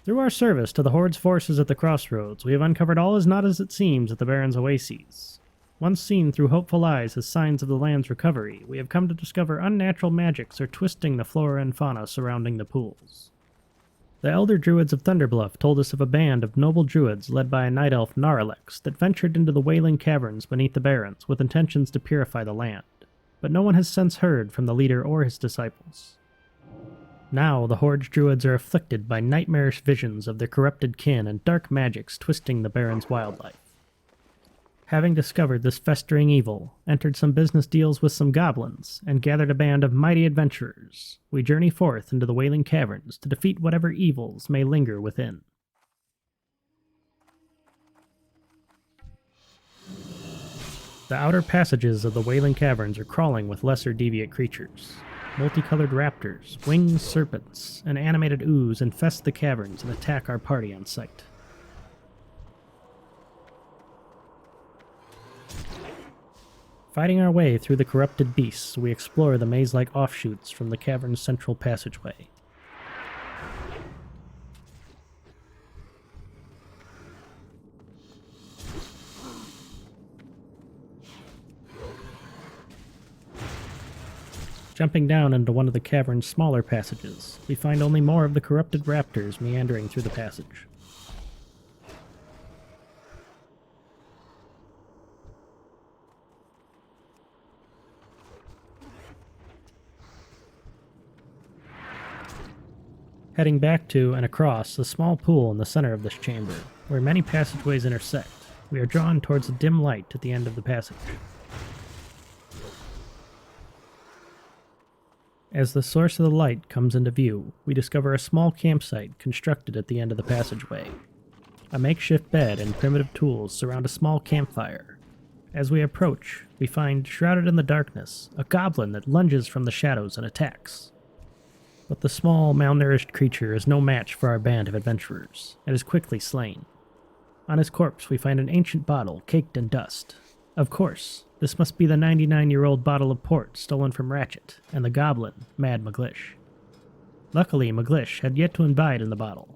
Through our service to the Horde's forces at the crossroads, we have uncovered all is not as it seems at the Barrens' oases. Once seen through hopeful eyes as signs of the land's recovery, we have come to discover unnatural magics are twisting the flora and fauna surrounding the pools. The elder druids of Thunderbluff told us of a band of noble druids led by a night elf Naralex that ventured into the Wailing Caverns beneath the Barrens with intentions to purify the land, but no one has since heard from the leader or his disciples. Now, the Horde's druids are afflicted by nightmarish visions of their corrupted kin and dark magics twisting the Barrens' wildlife. Having discovered this festering evil, entered some business deals with some goblins, and gathered a band of mighty adventurers, we journey forth into the Wailing Caverns to defeat whatever evils may linger within. The outer passages of the Wailing Caverns are crawling with lesser deviate creatures. Multicolored raptors, winged serpents, and animated ooze infest the caverns and attack our party on sight. Fighting our way through the corrupted beasts, we explore the maze-like offshoots from the cavern's central passageway. Jumping down into one of the cavern's smaller passages, we find only more of the corrupted raptors meandering through the passage. Heading back to and across the small pool in the center of this chamber, where many passageways intersect, we are drawn towards a dim light at the end of the passage. As the source of the light comes into view, we discover a small campsite constructed at the end of the passageway. A makeshift bed and primitive tools surround a small campfire. As we approach, we find, shrouded in the darkness, a goblin that lunges from the shadows and attacks. But the small, malnourished creature is no match for our band of adventurers, and is quickly slain. On his corpse we find an ancient bottle caked in dust. Of course, this must be the 99-year-old bottle of port stolen from Ratchet and the goblin, Mad Magglish. Luckily, Magglish had yet to imbibe in the bottle.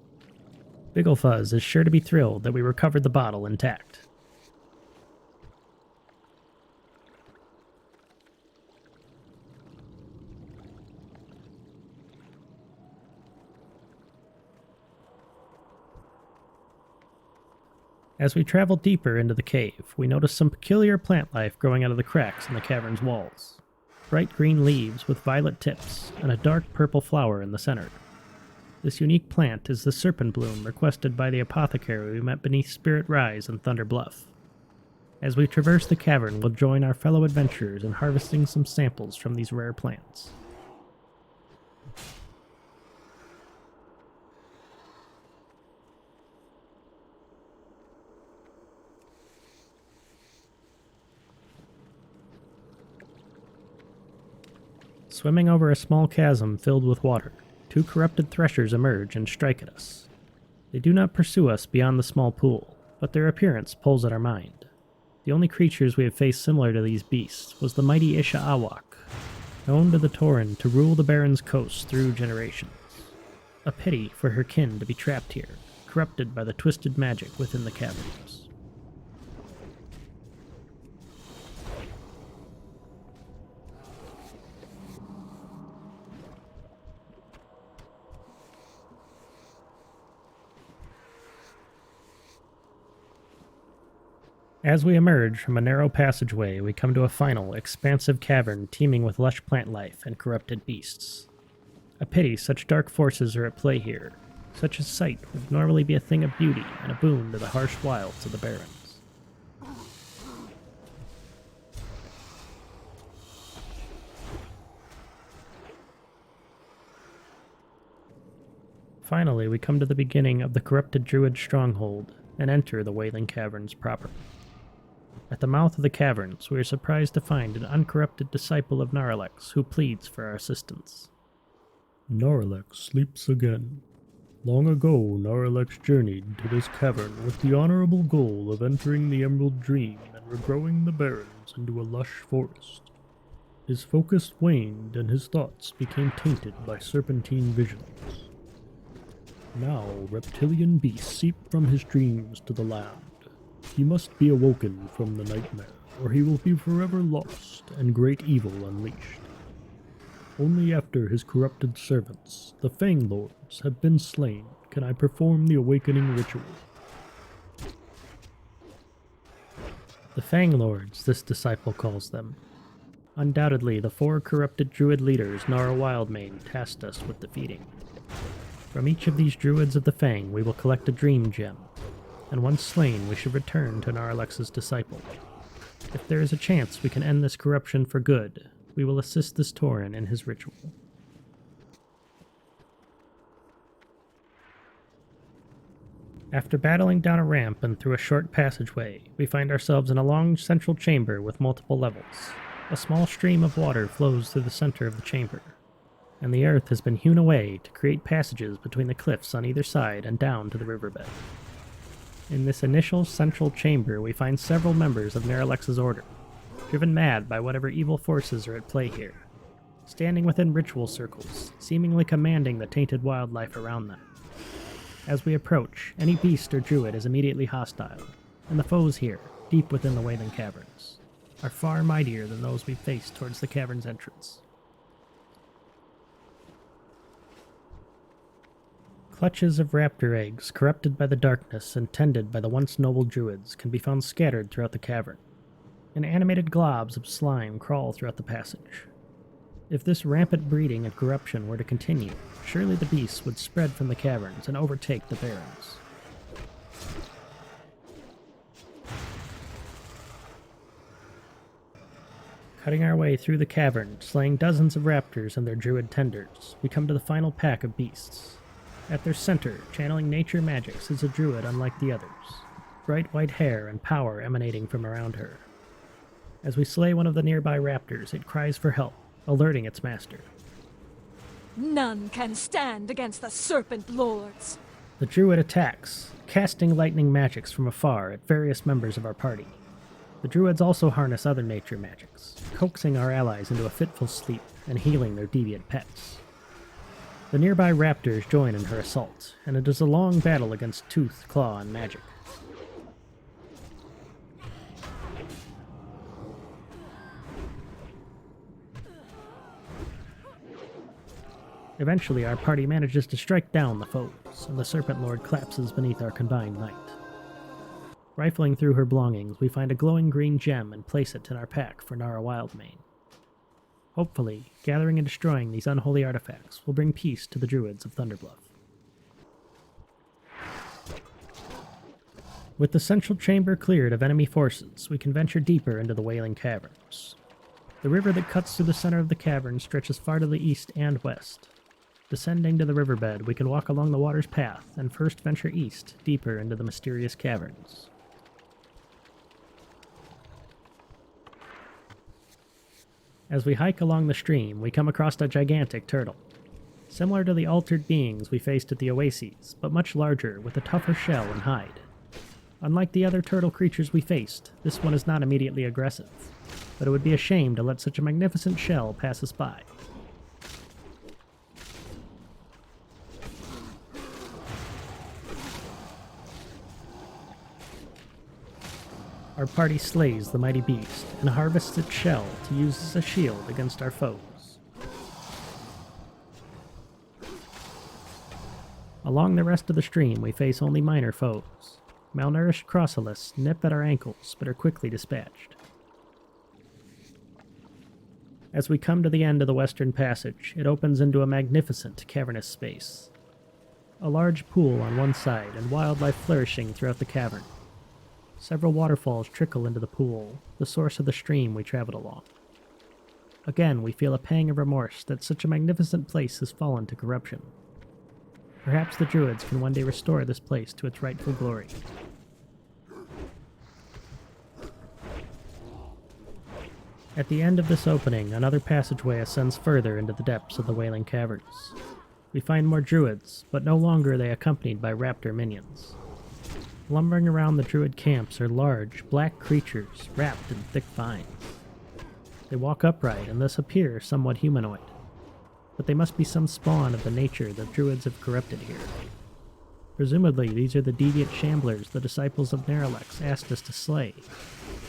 Bigglefuzz is sure to be thrilled that we recovered the bottle intact. As we travel deeper into the cave, we notice some peculiar plant life growing out of the cracks in the cavern's walls. Bright green leaves with violet tips, and a dark purple flower in the center. This unique plant is the Serpentbloom requested by the apothecary we met beneath Spirit Rise and Thunder Bluff. As we traverse the cavern, we'll join our fellow adventurers in harvesting some samples from these rare plants. Swimming over a small chasm filled with water, two corrupted threshers emerge and strike at us. They do not pursue us beyond the small pool, but their appearance pulls at our mind. The only creatures we have faced similar to these beasts was the mighty Isha Awak, known to the Tauren to rule the Barrens' coast through generations. A pity for her kin to be trapped here, corrupted by the twisted magic within the caverns. As we emerge from a narrow passageway, we come to a final, expansive cavern teeming with lush plant life and corrupted beasts. A pity such dark forces are at play here. Such a sight would normally be a thing of beauty and a boon to the harsh wilds of the Barrens. Finally, we come to the beginning of the corrupted druid stronghold and enter the Wailing Caverns proper. At the mouth of the caverns, we are surprised to find an uncorrupted disciple of Naralex who pleads for our assistance. Naralex sleeps again. Long ago, Naralex journeyed to this cavern with the honorable goal of entering the Emerald Dream and regrowing the Barrens into a lush forest. His focus waned and his thoughts became tainted by serpentine visions. Now reptilian beasts seep from his dreams to the land. He must be awoken from the nightmare, or he will be forever lost and great evil unleashed. Only after his corrupted servants, the Fang Lords, have been slain can I perform the awakening ritual. The Fang Lords, this disciple calls them. Undoubtedly, the 4 corrupted druid leaders Nara Wildmane tasked us with defeating. From each of these druids of the Fang, we will collect a dream gem, and once slain, we should return to Naralex's disciple. If there is a chance we can end this corruption for good, we will assist this Tauren in his ritual. After battling down a ramp and through a short passageway, we find ourselves in a long central chamber with multiple levels. A small stream of water flows through the center of the chamber, and the earth has been hewn away to create passages between the cliffs on either side and down to the riverbed. In this initial central chamber, we find several members of Naralex's order, driven mad by whatever evil forces are at play here, standing within ritual circles, seemingly commanding the tainted wildlife around them. As we approach, any beast or druid is immediately hostile, and the foes here, deep within the Wailing Caverns, are far mightier than those we faced towards the cavern's entrance. Clutches of raptor eggs, corrupted by the darkness and tended by the once noble druids, can be found scattered throughout the cavern, and animated globs of slime crawl throughout the passage. If this rampant breeding and corruption were to continue, surely the beasts would spread from the caverns and overtake the Barrens. Cutting our way through the cavern, slaying dozens of raptors and their druid tenders, we come to the final pack of beasts. At their center, channeling nature magics, is a druid unlike the others, bright white hair and power emanating from around her. As we slay one of the nearby raptors, it cries for help, alerting its master. None can stand against the Serpent Lords. The druid attacks, casting lightning magics from afar at various members of our party. The druids also harness other nature magics, coaxing our allies into a fitful sleep and healing their deviant pets. The nearby raptors join in her assault, and it is a long battle against tooth, claw, and magic. Eventually, our party manages to strike down the foes, and the Serpent Lord collapses beneath our combined might. Rifling through her belongings, we find a glowing green gem and place it in our pack for Nara Wildmane. Hopefully, gathering and destroying these unholy artifacts will bring peace to the druids of Thunderbluff. With the central chamber cleared of enemy forces, we can venture deeper into the Wailing Caverns. The river that cuts through the center of the cavern stretches far to the east and west. Descending to the riverbed, we can walk along the water's path and first venture east, deeper into the mysterious caverns. As we hike along the stream, we come across a gigantic turtle. Similar to the altered beings we faced at the oases, but much larger, with a tougher shell and hide. Unlike the other turtle creatures we faced, this one is not immediately aggressive, but it would be a shame to let such a magnificent shell pass us by. Our party slays the mighty beast and harvests its shell to use as a shield against our foes. Along the rest of the stream, we face only minor foes. Malnourished crossoliths nip at our ankles, but are quickly dispatched. As we come to the end of the western passage, it opens into a magnificent cavernous space. A large pool on one side and wildlife flourishing throughout the cavern. Several waterfalls trickle into the pool, the source of the stream we traveled along. Again, we feel a pang of remorse that such a magnificent place has fallen to corruption. Perhaps the druids can one day restore this place to its rightful glory. At the end of this opening, another passageway ascends further into the depths of the Wailing Caverns. We find more druids, but no longer are they accompanied by raptor minions. Lumbering around the druid camps are large, black creatures wrapped in thick vines. They walk upright and thus appear somewhat humanoid, but they must be some spawn of the nature the druids have corrupted here. Presumably, these are the deviant shamblers the disciples of Naralex asked us to slay,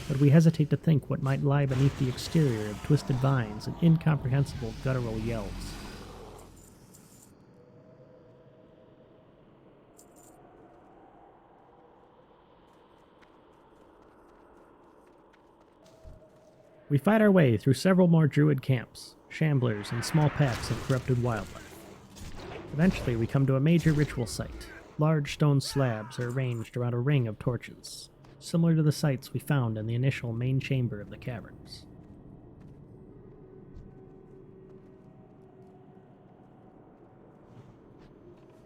but we hesitate to think what might lie beneath the exterior of twisted vines and incomprehensible guttural yells. We fight our way through several more druid camps, shamblers, and small packs of corrupted wildlife. Eventually, we come to a major ritual site. Large stone slabs are arranged around a ring of torches, similar to the sites we found in the initial main chamber of the caverns.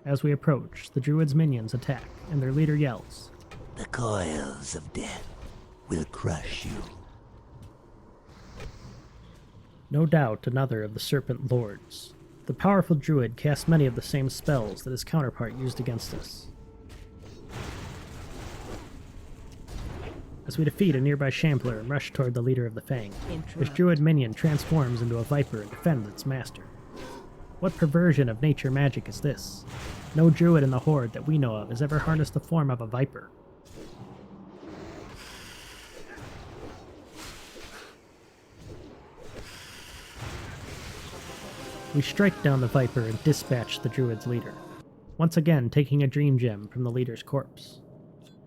As we approach, the druids' minions attack, and their leader yells, "The coils of death will crush you." No doubt another of the Serpent Lords. The powerful druid casts many of the same spells that his counterpart used against us. As we defeat a nearby shambler and rush toward the leader of the Fang, this druid minion transforms into a viper and defends its master. What perversion of nature magic is this? No druid in the Horde that we know of has ever harnessed the form of a viper. We strike down the viper and dispatch the druid's leader, once again taking a dream gem from the leader's corpse.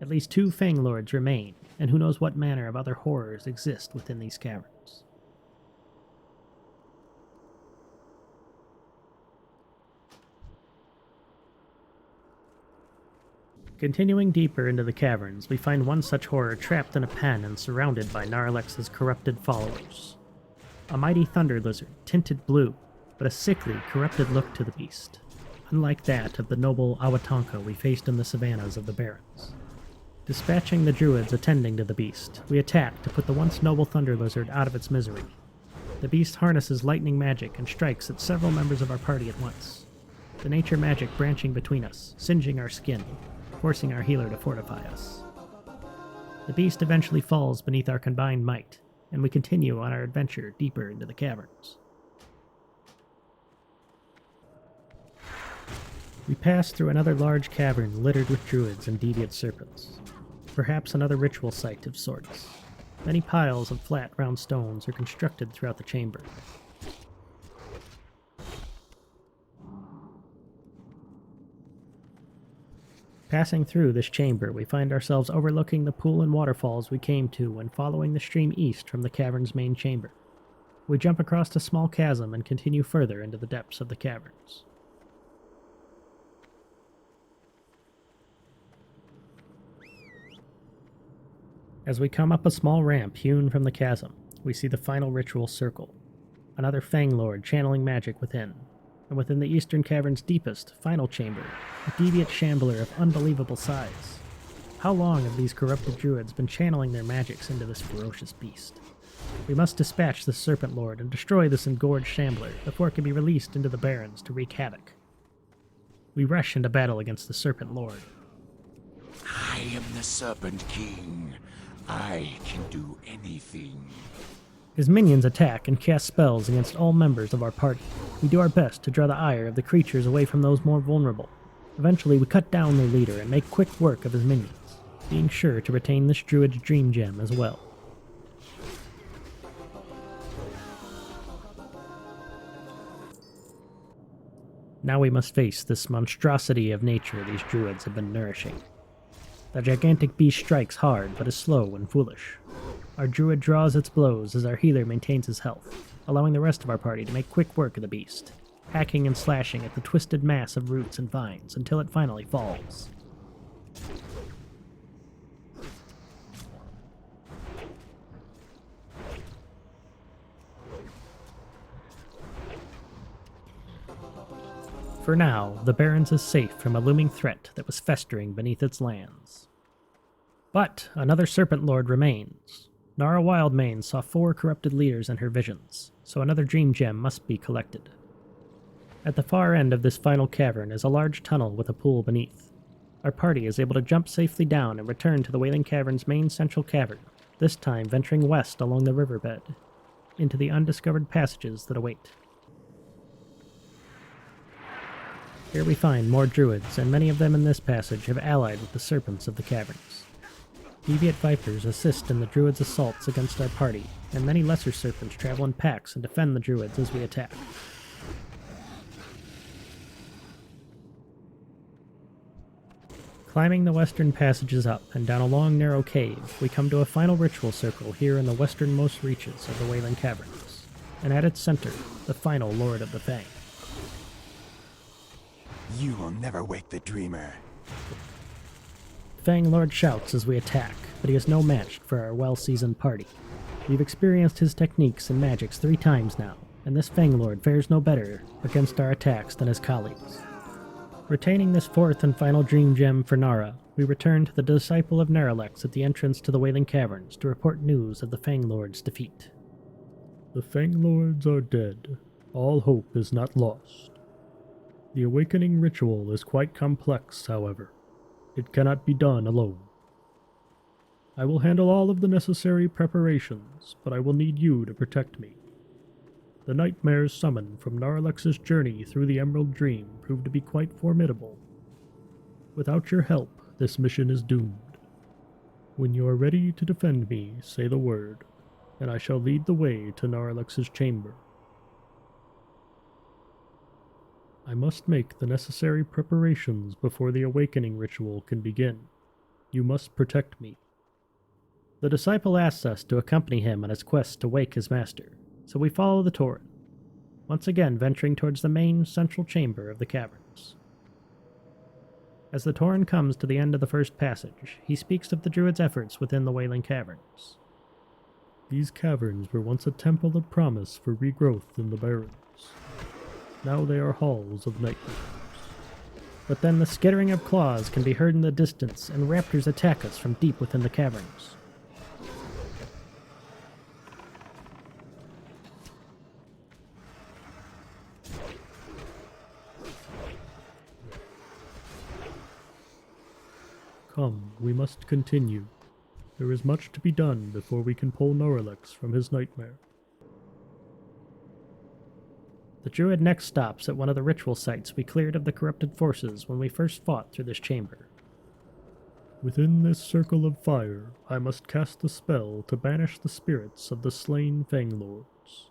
At least 2 Fang Lords remain, and who knows what manner of other horrors exist within these caverns. Continuing deeper into the caverns, we find one such horror trapped in a pen and surrounded by Naralex's corrupted followers. A mighty thunder lizard, tinted blue, but a sickly, corrupted look to the beast, unlike that of the noble Awatonka we faced in the savannas of the Barrens. Dispatching the druids attending to the beast, we attack to put the once noble thunder lizard out of its misery. The beast harnesses lightning magic and strikes at several members of our party at once, the nature magic branching between us, singeing our skin, forcing our healer to fortify us. The beast eventually falls beneath our combined might, and we continue on our adventure deeper into the caverns. We pass through another large cavern littered with druids and deviate serpents. Perhaps another ritual site of sorts. Many piles of flat, round stones are constructed throughout the chamber. Passing through this chamber, we find ourselves overlooking the pool and waterfalls we came to when following the stream east from the cavern's main chamber. We jump across a small chasm and continue further into the depths of the caverns. As we come up a small ramp hewn from the chasm, we see the final ritual circle. Another Fang Lord channeling magic within, and within the eastern cavern's deepest, final chamber, a deviate shambler of unbelievable size. How long have these corrupted druids been channeling their magics into this ferocious beast? We must dispatch the Serpent Lord and destroy this engorged shambler before it can be released into the Barrens to wreak havoc. We rush into battle against the Serpent Lord. I am the Serpent King. I can do anything. His minions attack and cast spells against all members of our party. We do our best to draw the ire of the creatures away from those more vulnerable. Eventually, we cut down their leader and make quick work of his minions, being sure to retain this druid's dream gem as well. Now we must face this monstrosity of nature these druids have been nourishing. The gigantic beast strikes hard, but is slow and foolish. Our druid draws its blows as our healer maintains his health, allowing the rest of our party to make quick work of the beast, hacking and slashing at the twisted mass of roots and vines until it finally falls. For now, the Barrens is safe from a looming threat that was festering beneath its lands. But another Serpent Lord remains. Nara Wildmane saw 4 corrupted leaders in her visions, so another dream gem must be collected. At the far end of this final cavern is a large tunnel with a pool beneath. Our party is able to jump safely down and return to the Wailing Caverns' main central cavern, this time venturing west along the riverbed, into the undiscovered passages that await. Here we find more druids, and many of them in this passage have allied with the serpents of the caverns. Deviate vipers assist in the druids' assaults against our party, and many lesser serpents travel in packs and defend the druids as we attack. Climbing the western passages up and down a long narrow cave, we come to a final ritual circle here in the westernmost reaches of the Wailing Caverns, and at its center, the final Lord of the Fang. You will never wake the dreamer. Fang Lord shouts as we attack, but he is no match for our well-seasoned party. We've experienced his techniques and magics 3 times now, and this Fang Lord fares no better against our attacks than his colleagues. Retaining this 4th and final dream gem for Nara, we return to the Disciple of Naralex at the entrance to the Wailing Caverns to report news of the Fang Lord's defeat. The Fang Lords are dead. All hope is not lost. The awakening ritual is quite complex, however. It cannot be done alone. I will handle all of the necessary preparations, but I will need you to protect me. The nightmares summoned from Naralex's journey through the Emerald Dream proved to be quite formidable. Without your help, this mission is doomed. When you are ready to defend me, say the word, and I shall lead the way to Naralex's chamber. I must make the necessary preparations before the awakening ritual can begin. You must protect me. The disciple asks us to accompany him on his quest to wake his master, so we follow the Tauren, once again venturing towards the main central chamber of the caverns. As the Tauren comes to the end of the first passage, he speaks of the druid's efforts within the Wailing Caverns. These caverns were once a temple of promise for regrowth in the Barrens. Now they are halls of nightmares. But then the skittering of claws can be heard in the distance, and raptors attack us from deep within the caverns. Come, we must continue. There is much to be done before we can pull Naralex from his nightmare. The druid next stops at one of the ritual sites we cleared of the corrupted forces when we first fought through this chamber. Within this circle of fire, I must cast a spell to banish the spirits of the slain Fang Lords.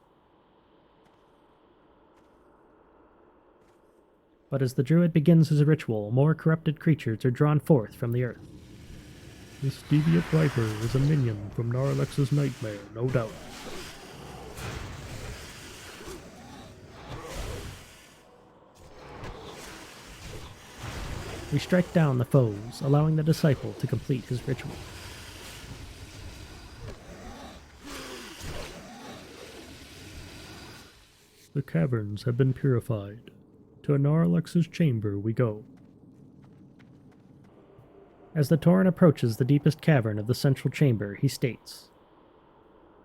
But as the druid begins his ritual, more corrupted creatures are drawn forth from the earth. This Deviate Viper is a minion from Naralex's nightmare, no doubt. We strike down the foes, allowing the disciple to complete his ritual. The caverns have been purified. To Naralex's chamber we go. As the Tauren approaches the deepest cavern of the central chamber, he states,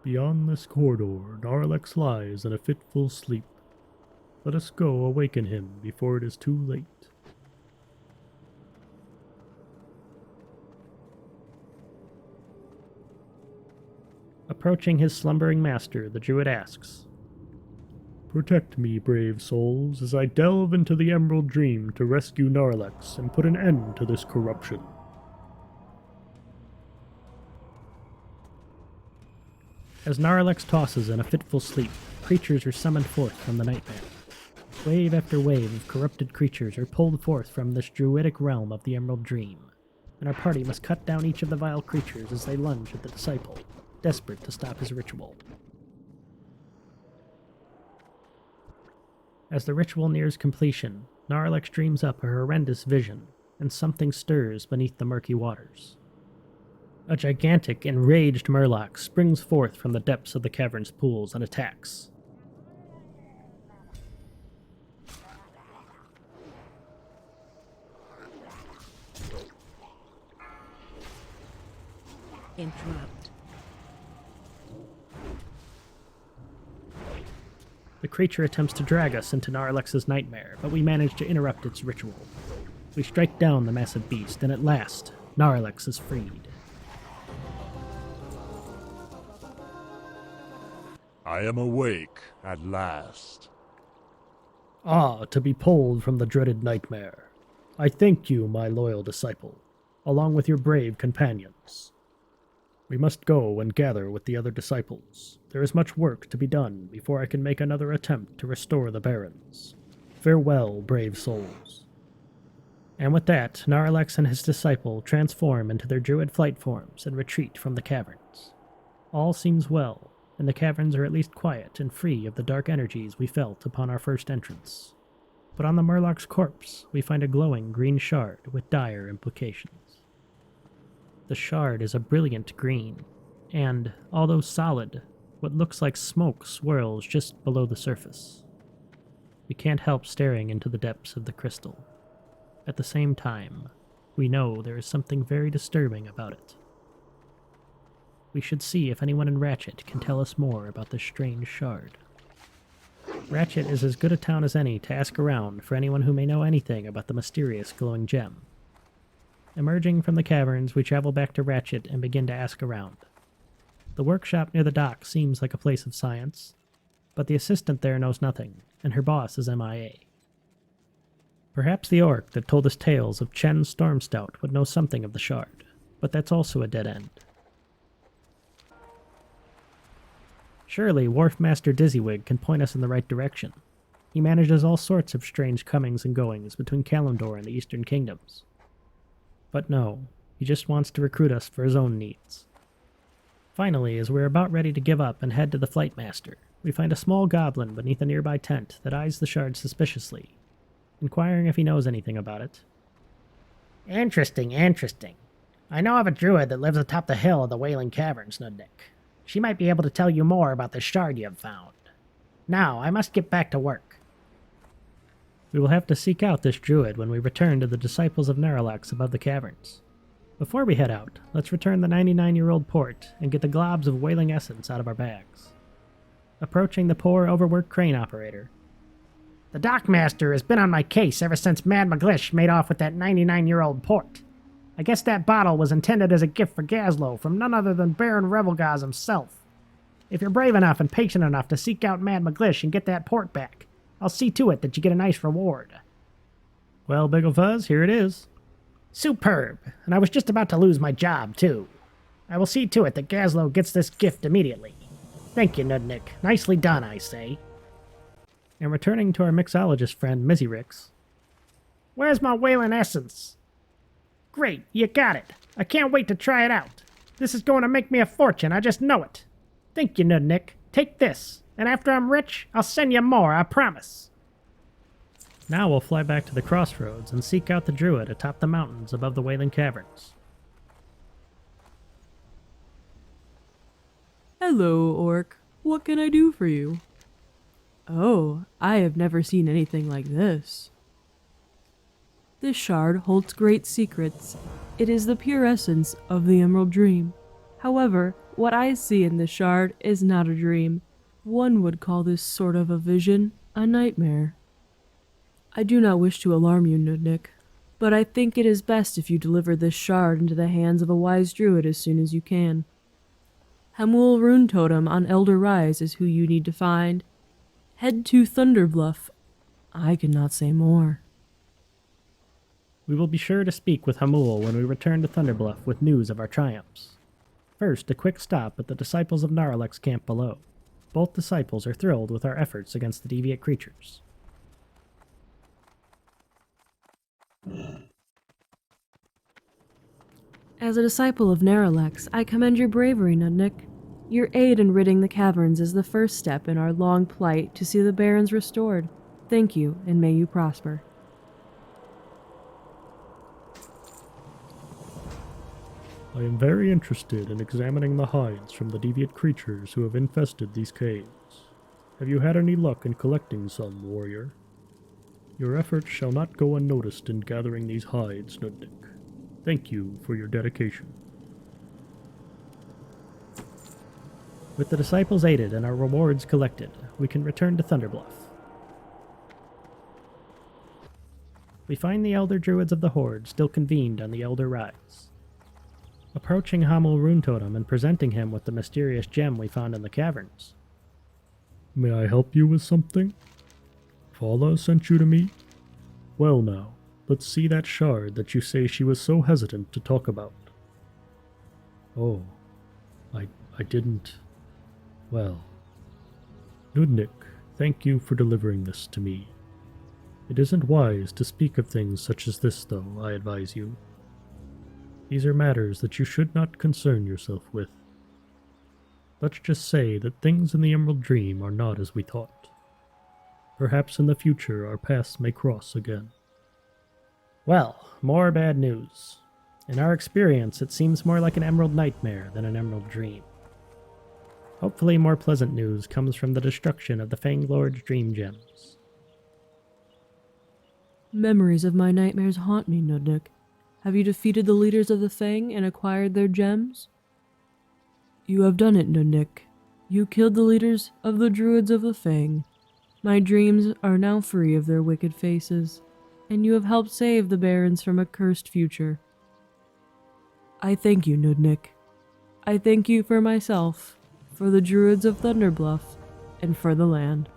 Beyond this corridor, Naralex lies in a fitful sleep. Let us go awaken him before it is too late. Approaching his slumbering master, the druid asks, Protect me, brave souls, as I delve into the Emerald Dream to rescue Naralex and put an end to this corruption. As Naralex tosses in a fitful sleep, creatures are summoned forth from the nightmare. Wave after wave of corrupted creatures are pulled forth from this druidic realm of the Emerald Dream, and our party must cut down each of the vile creatures as they lunge at the disciple, desperate to stop his ritual. As the ritual nears completion, Naralex dreams up a horrendous vision, and something stirs beneath the murky waters. A gigantic, enraged Murloc springs forth from the depths of the cavern's pools and attacks. Interrupt. The creature attempts to drag us into Naralex's nightmare, but we manage to interrupt its ritual. We strike down the massive beast, and at last, Naralex is freed. I am awake at last. Ah, to be pulled from the dreaded nightmare. I thank you, my loyal disciple, along with your brave companions. We must go and gather with the other disciples. There is much work to be done before I can make another attempt to restore the Barrens. Farewell, brave souls. And with that, Naralex and his disciple transform into their druid flight forms and retreat from the caverns. All seems well, and the caverns are at least quiet and free of the dark energies we felt upon our first entrance. But on the Murloc's corpse, we find a glowing green shard with dire implications. The shard is a brilliant green, and, although solid, what looks like smoke swirls just below the surface. We can't help staring into the depths of the crystal. At the same time, we know there is something very disturbing about it. We should see if anyone in Ratchet can tell us more about this strange shard. Ratchet is as good a town as any to ask around for anyone who may know anything about the mysterious glowing gem. Emerging from the caverns, we travel back to Ratchet and begin to ask around. The workshop near the dock seems like a place of science, but the assistant there knows nothing, and her boss is MIA. Perhaps the orc that told us tales of Chen Stormstout would know something of the shard, but that's also a dead end. Surely Wharfmaster Dizzywig can point us in the right direction. He manages all sorts of strange comings and goings between Kalimdor and the Eastern Kingdoms. But no, he just wants to recruit us for his own needs. Finally, as we're about ready to give up and head to the Flightmaster, we find a small goblin beneath a nearby tent that eyes the shard suspiciously, inquiring if he knows anything about it. Interesting. I know of a druid that lives atop the hill of the Wailing Caverns, Nudnik. She might be able to tell you more about the shard you have found. Now, I must get back to work. We will have to seek out this druid when we return to the Disciples of Naralex above the caverns. Before we head out, let's return the 99-year-old port and get the globs of wailing essence out of our bags. Approaching the poor, overworked crane operator. The dockmaster has been on my case ever since Mad Magglish made off with that 99-year-old port. I guess that bottle was intended as a gift for Gazlowe from none other than Baron Revelgaz himself. If you're brave enough and patient enough to seek out Mad Magglish and get that port back, I'll see to it that you get a nice reward. Well, Bigglefuzz, here it is. Superb, and I was just about to lose my job, too. I will see to it that Gazlowe gets this gift immediately. Thank you, Nudnik. Nicely done, I say. And returning to our mixologist friend, Mizzyrix. Where's my whaling essence? Great, you got it. I can't wait to try it out. This is going to make me a fortune, I just know it. Thank you, Nudnik. Take this, and after I'm rich, I'll send you more, I promise. Now we'll fly back to the crossroads and seek out the druid atop the mountains above the Wailing Caverns. Hello, Orc. What can I do for you? Oh, I have never seen anything like this. This shard holds great secrets. It is the pure essence of the Emerald Dream. However, what I see in this shard is not a dream. One would call this sort of a vision a nightmare. I do not wish to alarm you, Nudnik, but I think it is best if you deliver this shard into the hands of a wise druid as soon as you can. Hamul Rune Totem on Elder Rise is who you need to find. Head to Thunder Bluff. I cannot say more. We will be sure to speak with Hamul when we return to Thunderbluff with news of our triumphs. First, a quick stop at the Disciples of Naralex camp below. Both disciples are thrilled with our efforts against the deviate creatures. As a disciple of Naralex, I commend your bravery, Nudnik. Your aid in ridding the caverns is the first step in our long plight to see the Barrens restored. Thank you, and may you prosper. I am very interested in examining the hides from the deviant creatures who have infested these caves. Have you had any luck in collecting some, warrior? Your efforts shall not go unnoticed in gathering these hides, Nudnik. Thank you for your dedication. With the disciples aided and our rewards collected, we can return to Thunderbluff. We find the Elder Druids of the Horde still convened on the Elder Rise. Approaching Hamul Rune Totem and presenting him with the mysterious gem we found in the caverns. May I help you with something? Falla sent you to me? Well now, let's see that shard that you say she was so hesitant to talk about. Oh, I didn't... Well... Nudnik, thank you for delivering this to me. It isn't wise to speak of things such as this, though, I advise you. These are matters that you should not concern yourself with. Let's just say that things in the Emerald Dream are not as we thought. Perhaps in the future our paths may cross again. Well, more bad news. In our experience, it seems more like an Emerald Nightmare than an Emerald Dream. Hopefully more pleasant news comes from the destruction of the Fang Lord's Dream Gems. Memories of my nightmares haunt me, Nudnik. Have you defeated the leaders of the Fang and acquired their gems? You have done it, Nudnik. You killed the leaders of the Druids of the Fang. My dreams are now free of their wicked faces, and you have helped save the Barrens from a cursed future. I thank you, Nudnik. I thank you for myself, for the Druids of Bluff, and for the land.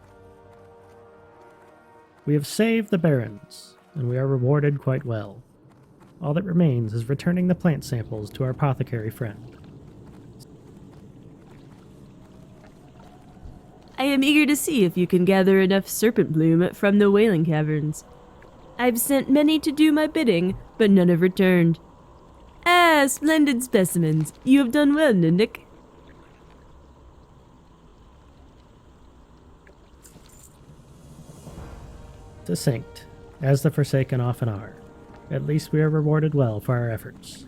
We have saved the Barrens, and we are rewarded quite well. All that remains is returning the plant samples to our apothecary friend. I am eager to see if you can gather enough Serpentbloom from the Wailing Caverns. I've sent many to do my bidding, but none have returned. Ah, splendid specimens. You have done well, Nudnik. Succinct, as the Forsaken often are. At least we are rewarded well for our efforts.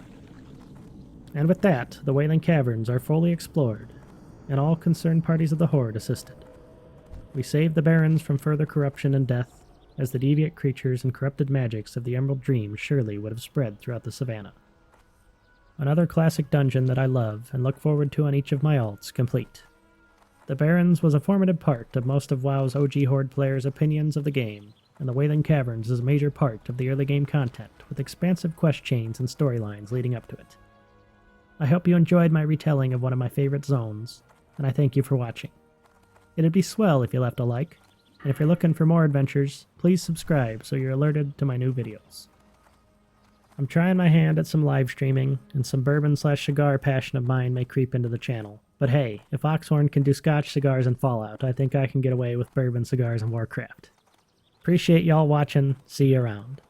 And with that, the Wailing Caverns are fully explored, and all concerned parties of the Horde assisted. We saved the Barrens from further corruption and death, as the deviate creatures and corrupted magics of the Emerald Dream surely would have spread throughout the savannah. Another classic dungeon that I love and look forward to on each of my alts complete. The Barrens was a formative part of most of WoW's OG Horde players' opinions of the game, and the Wailing Caverns is a major part of the early game content, with expansive quest chains and storylines leading up to it. I hope you enjoyed my retelling of one of my favorite zones, and I thank you for watching. It'd be swell if you left a like, and if you're looking for more adventures, please subscribe so you're alerted to my new videos. I'm trying my hand at some live streaming, and some bourbon/cigar passion of mine may creep into the channel. But hey, if Oxhorn can do Scotch cigars and Fallout, I think I can get away with bourbon cigars and Warcraft. Appreciate y'all watching. See you around.